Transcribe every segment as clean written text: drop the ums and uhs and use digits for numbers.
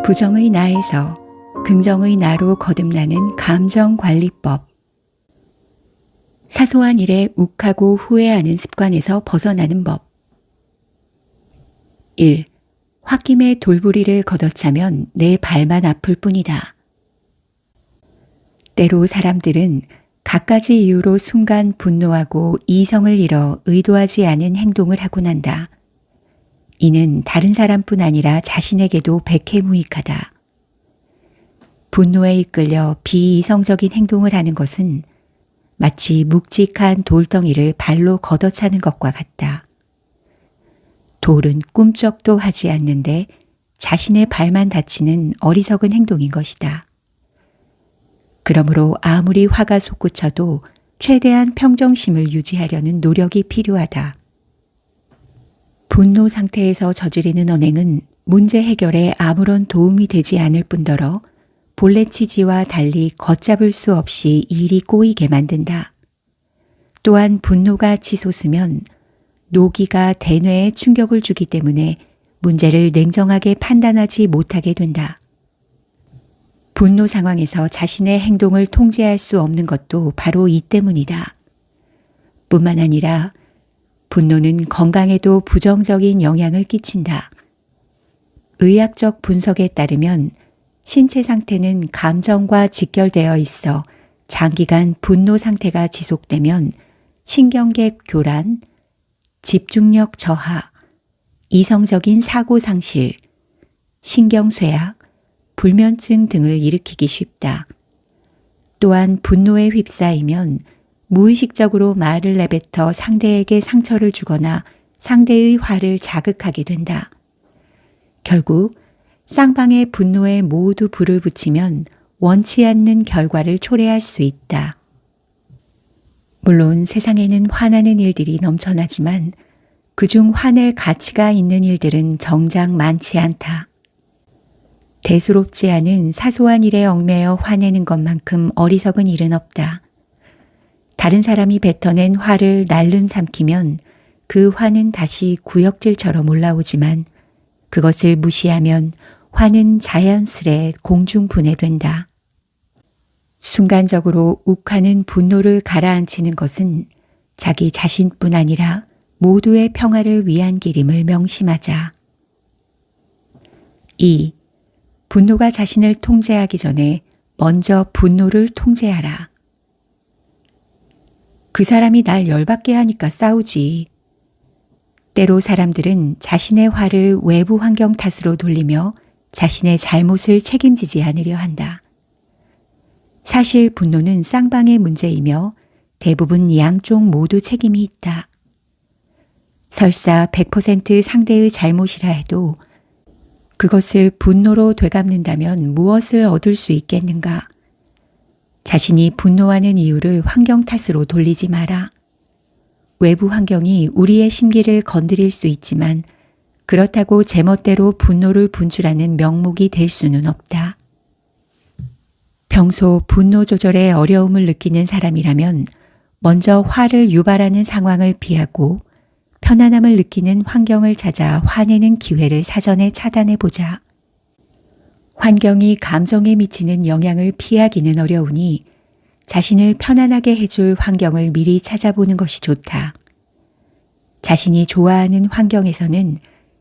부정의 나에서 긍정의 나로 거듭나는 감정관리법. 사소한 일에 욱하고 후회하는 습관에서 벗어나는 법. 1. 홧김에 돌부리를 걷어차면 내 발만 아플 뿐이다. 때로 사람들은 갖가지 이유로 순간 분노하고 이성을 잃어 의도하지 않은 행동을 하곤 한다. 이는 다른 사람뿐 아니라 자신에게도 백해무익하다. 분노에 이끌려 비이성적인 행동을 하는 것은 마치 묵직한 돌덩이를 발로 걷어차는 것과 같다. 돌은 꿈쩍도 하지 않는데 자신의 발만 다치는 어리석은 행동인 것이다. 그러므로 아무리 화가 솟구쳐도 최대한 평정심을 유지하려는 노력이 필요하다. 분노 상태에서 저지르는 언행은 문제 해결에 아무런 도움이 되지 않을 뿐더러 볼레치지와 달리 걷잡을 수 없이 일이 꼬이게 만든다. 또한 분노가 치솟으면 노기가 대뇌에 충격을 주기 때문에 문제를 냉정하게 판단하지 못하게 된다. 분노 상황에서 자신의 행동을 통제할 수 없는 것도 바로 이 때문이다. 뿐만 아니라 분노는 건강에도 부정적인 영향을 끼친다. 의학적 분석에 따르면 신체 상태는 감정과 직결되어 있어 장기간 분노 상태가 지속되면 신경계 교란, 집중력 저하, 이성적인 사고 상실, 신경쇠약, 불면증 등을 일으키기 쉽다. 또한 분노에 휩싸이면 무의식적으로 말을 내뱉어 상대에게 상처를 주거나 상대의 화를 자극하게 된다. 결국 쌍방의 분노에 모두 불을 붙이면 원치 않는 결과를 초래할 수 있다. 물론 세상에는 화나는 일들이 넘쳐나지만 그중 화낼 가치가 있는 일들은 정작 많지 않다. 대수롭지 않은 사소한 일에 얽매여 화내는 것만큼 어리석은 일은 없다. 다른 사람이 뱉어낸 화를 날름 삼키면 그 화는 다시 구역질처럼 올라오지만 그것을 무시하면 화는 자연스레 공중분해된다. 순간적으로 욱하는 분노를 가라앉히는 것은 자기 자신뿐 아니라 모두의 평화를 위한 길임을 명심하자. 2. 분노가 자신을 통제하기 전에 먼저 분노를 통제하라. 그 사람이 날 열받게 하니까 싸우지. 때로 사람들은 자신의 화를 외부 환경 탓으로 돌리며 자신의 잘못을 책임지지 않으려 한다. 사실 분노는 쌍방의 문제이며 대부분 양쪽 모두 책임이 있다. 설사 100% 상대의 잘못이라 해도 그것을 분노로 되갚는다면 무엇을 얻을 수 있겠는가? 자신이 분노하는 이유를 환경 탓으로 돌리지 마라. 외부 환경이 우리의 심기를 건드릴 수 있지만 그렇다고 제멋대로 분노를 분출하는 명목이 될 수는 없다. 평소 분노 조절에 어려움을 느끼는 사람이라면 먼저 화를 유발하는 상황을 피하고 편안함을 느끼는 환경을 찾아 화내는 기회를 사전에 차단해보자. 환경이 감정에 미치는 영향을 피하기는 어려우니 자신을 편안하게 해줄 환경을 미리 찾아보는 것이 좋다. 자신이 좋아하는 환경에서는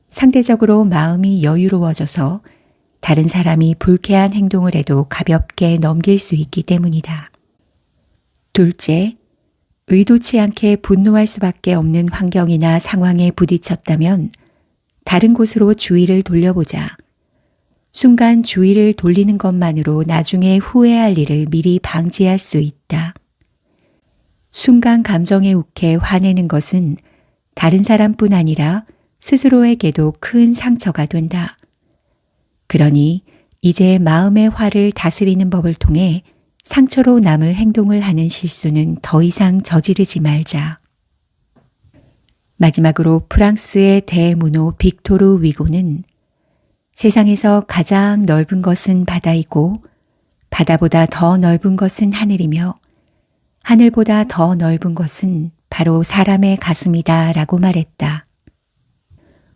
상대적으로 마음이 여유로워져서 다른 사람이 불쾌한 행동을 해도 가볍게 넘길 수 있기 때문이다. 둘째, 의도치 않게 분노할 수밖에 없는 환경이나 상황에 부딪혔다면 다른 곳으로 주의를 돌려보자. 순간 주의를 돌리는 것만으로 나중에 후회할 일을 미리 방지할 수 있다. 순간 감정에 욱해 화내는 것은 다른 사람뿐 아니라 스스로에게도 큰 상처가 된다. 그러니 이제 마음의 화를 다스리는 법을 통해 상처로 남을 행동을 하는 실수는 더 이상 저지르지 말자. 마지막으로 프랑스의 대문호 빅토르 위고는 세상에서 가장 넓은 것은 바다이고 바다보다 더 넓은 것은 하늘이며 하늘보다 더 넓은 것은 바로 사람의 가슴이다 라고 말했다.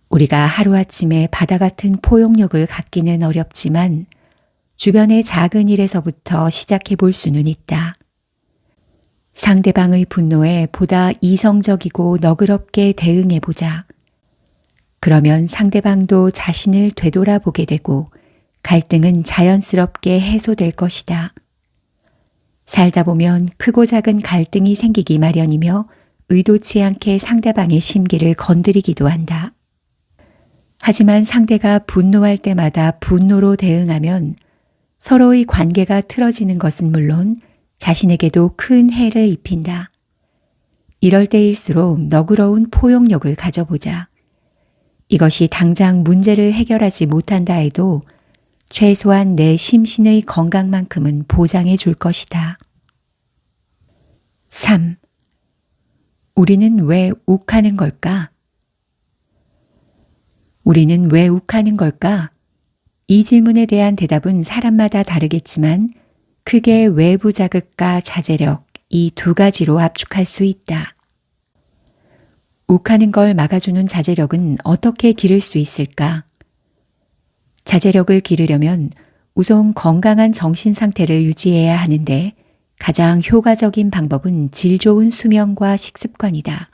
우리가 하루아침에 바다 같은 포용력을 갖기는 어렵지만 주변의 작은 일에서부터 시작해 볼 수는 있다. 상대방의 분노에 보다 이성적이고 너그럽게 대응해 보자. 그러면 상대방도 자신을 되돌아보게 되고 갈등은 자연스럽게 해소될 것이다. 살다 보면 크고 작은 갈등이 생기기 마련이며 의도치 않게 상대방의 심기를 건드리기도 한다. 하지만 상대가 분노할 때마다 분노로 대응하면 서로의 관계가 틀어지는 것은 물론 자신에게도 큰 해를 입힌다. 이럴 때일수록 너그러운 포용력을 가져보자. 이것이 당장 문제를 해결하지 못한다 해도 최소한 내 심신의 건강만큼은 보장해 줄 것이다. 3. 우리는 왜 욱하는 걸까? 우리는 왜 욱하는 걸까? 이 질문에 대한 대답은 사람마다 다르겠지만 크게 외부 자극과 자제력 이 두 가지로 압축할 수 있다. 욱하는 걸 막아주는 자제력은 어떻게 기를 수 있을까? 자제력을 기르려면 우선 건강한 정신 상태를 유지해야 하는데 가장 효과적인 방법은 질 좋은 수면과 식습관이다.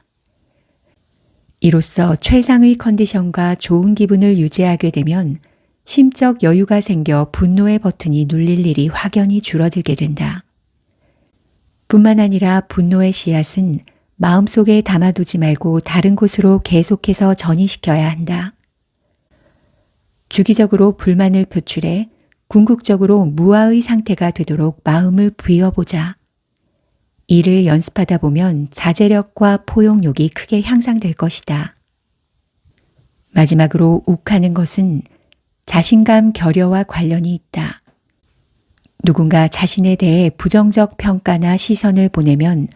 이로써 최상의 컨디션과 좋은 기분을 유지하게 되면 심적 여유가 생겨 분노의 버튼이 눌릴 일이 확연히 줄어들게 된다. 뿐만 아니라 분노의 씨앗은 마음속에 담아두지 말고 다른 곳으로 계속해서 전이시켜야 한다. 주기적으로 불만을 표출해 궁극적으로 무아의 상태가 되도록 마음을 비워보자. 이를 연습하다 보면 자제력과 포용력이 크게 향상될 것이다. 마지막으로 욱하는 것은 자신감 결여와 관련이 있다. 누군가 자신에 대해 부정적 평가나 시선을 보내면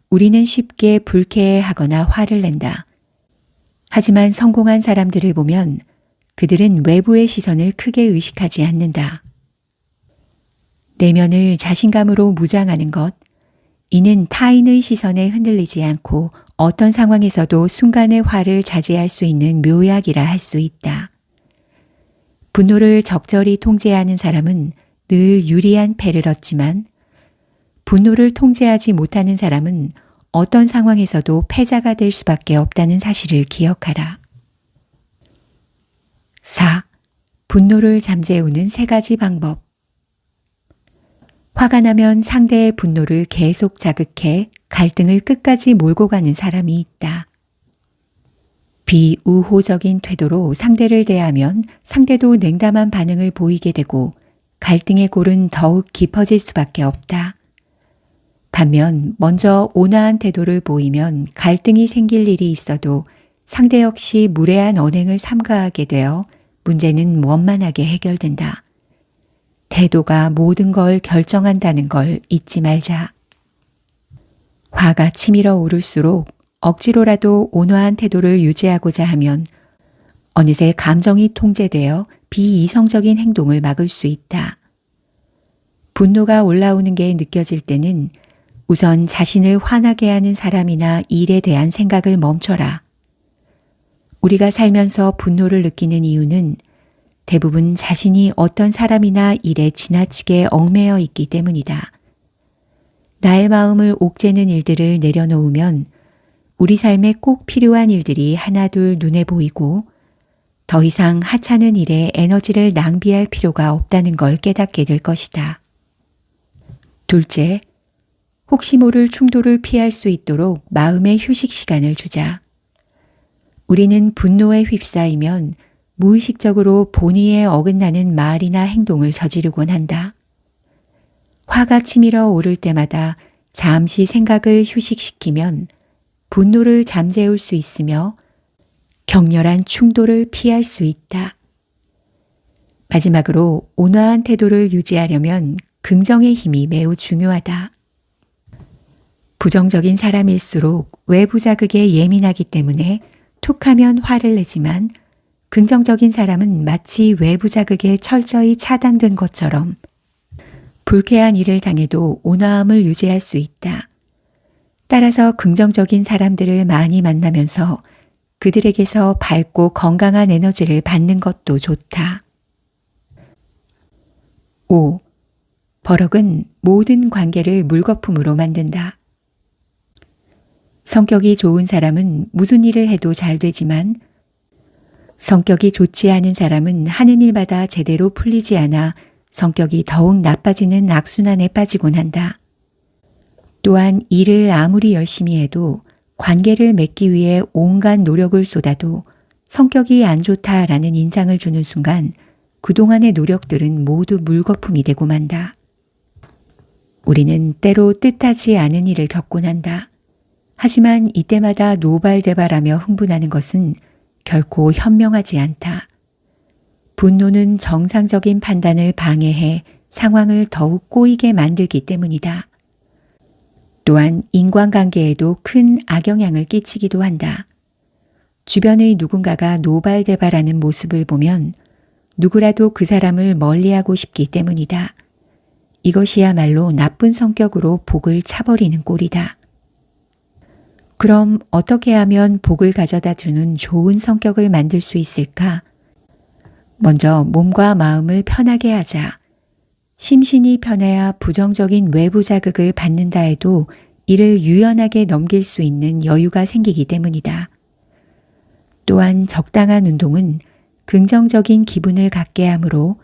우리는 쉽게 불쾌해하거나 화를 낸다. 하지만 성공한 사람들을 보면 그들은 외부의 시선을 크게 의식하지 않는다. 내면을 자신감으로 무장하는 것, 이는 타인의 시선에 흔들리지 않고 어떤 상황에서도 순간의 화를 자제할 수 있는 묘약이라 할 수 있다. 분노를 적절히 통제하는 사람은 늘 유리한 패를 얻지만 분노를 통제하지 못하는 사람은 어떤 상황에서도 패자가 될 수밖에 없다는 사실을 기억하라. 4. 분노를 잠재우는 3가지 방법. 화가 나면 상대의 분노를 계속 자극해 갈등을 끝까지 몰고 가는 사람이 있다. 비우호적인 태도로 상대를 대하면 상대도 냉담한 반응을 보이게 되고 갈등의 골은 더욱 깊어질 수밖에 없다. 반면 먼저 온화한 태도를 보이면 갈등이 생길 일이 있어도 상대 역시 무례한 언행을 삼가하게 되어 문제는 원만하게 해결된다. 태도가 모든 걸 결정한다는 걸 잊지 말자. 화가 치밀어 오를수록 억지로라도 온화한 태도를 유지하고자 하면 어느새 감정이 통제되어 비이성적인 행동을 막을 수 있다. 분노가 올라오는 게 느껴질 때는 우선 자신을 화나게 하는 사람이나 일에 대한 생각을 멈춰라. 우리가 살면서 분노를 느끼는 이유는 대부분 자신이 어떤 사람이나 일에 지나치게 얽매여 있기 때문이다. 나의 마음을 옥죄는 일들을 내려놓으면 우리 삶에 꼭 필요한 일들이 하나둘 눈에 보이고 더 이상 하찮은 일에 에너지를 낭비할 필요가 없다는 걸 깨닫게 될 것이다. 둘째, 혹시 모를 충돌을 피할 수 있도록 마음의 휴식 시간을 주자. 우리는 분노에 휩싸이면 무의식적으로 본의에 어긋나는 말이나 행동을 저지르곤 한다. 화가 치밀어 오를 때마다 잠시 생각을 휴식시키면 분노를 잠재울 수 있으며 격렬한 충돌을 피할 수 있다. 마지막으로 온화한 태도를 유지하려면 긍정의 힘이 매우 중요하다. 부정적인 사람일수록 외부 자극에 예민하기 때문에 툭하면 화를 내지만 긍정적인 사람은 마치 외부 자극에 철저히 차단된 것처럼 불쾌한 일을 당해도 온화함을 유지할 수 있다. 따라서 긍정적인 사람들을 많이 만나면서 그들에게서 밝고 건강한 에너지를 받는 것도 좋다. 5. 버럭은 모든 관계를 물거품으로 만든다. 성격이 좋은 사람은 무슨 일을 해도 잘 되지만 성격이 좋지 않은 사람은 하는 일마다 제대로 풀리지 않아 성격이 더욱 나빠지는 악순환에 빠지곤 한다. 또한 일을 아무리 열심히 해도 관계를 맺기 위해 온갖 노력을 쏟아도 성격이 안 좋다라는 인상을 주는 순간 그동안의 노력들은 모두 물거품이 되고 만다. 우리는 때로 뜻하지 않은 일을 겪곤 한다. 하지만 이때마다 노발대발하며 흥분하는 것은 결코 현명하지 않다. 분노는 정상적인 판단을 방해해 상황을 더욱 꼬이게 만들기 때문이다. 또한 인간관계에도 큰 악영향을 끼치기도 한다. 주변의 누군가가 노발대발하는 모습을 보면 누구라도 그 사람을 멀리하고 싶기 때문이다. 이것이야말로 나쁜 성격으로 복을 차버리는 꼴이다. 그럼 어떻게 하면 복을 가져다 주는 좋은 성격을 만들 수 있을까? 먼저 몸과 마음을 편하게 하자. 심신이 편해야 부정적인 외부 자극을 받는다 해도 이를 유연하게 넘길 수 있는 여유가 생기기 때문이다. 또한 적당한 운동은 긍정적인 기분을 갖게 하므로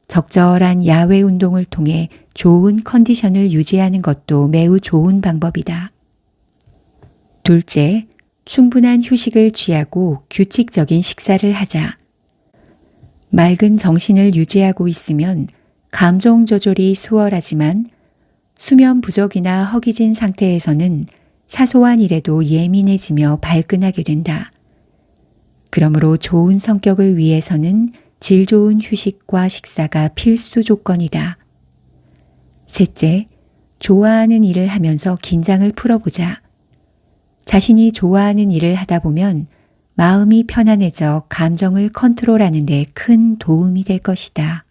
적절한 야외 운동을 통해 좋은 컨디션을 유지하는 것도 매우 좋은 방법이다. 둘째, 충분한 휴식을 취하고 규칙적인 식사를 하자. 맑은 정신을 유지하고 있으면 감정 조절이 수월하지만 수면 부족이나 허기진 상태에서는 사소한 일에도 예민해지며 발끈하게 된다. 그러므로 좋은 성격을 위해서는 질 좋은 휴식과 식사가 필수 조건이다. 셋째, 좋아하는 일을 하면서 긴장을 풀어보자. 자신이 좋아하는 일을 하다 보면 마음이 편안해져 감정을 컨트롤하는 데 큰 도움이 될 것이다.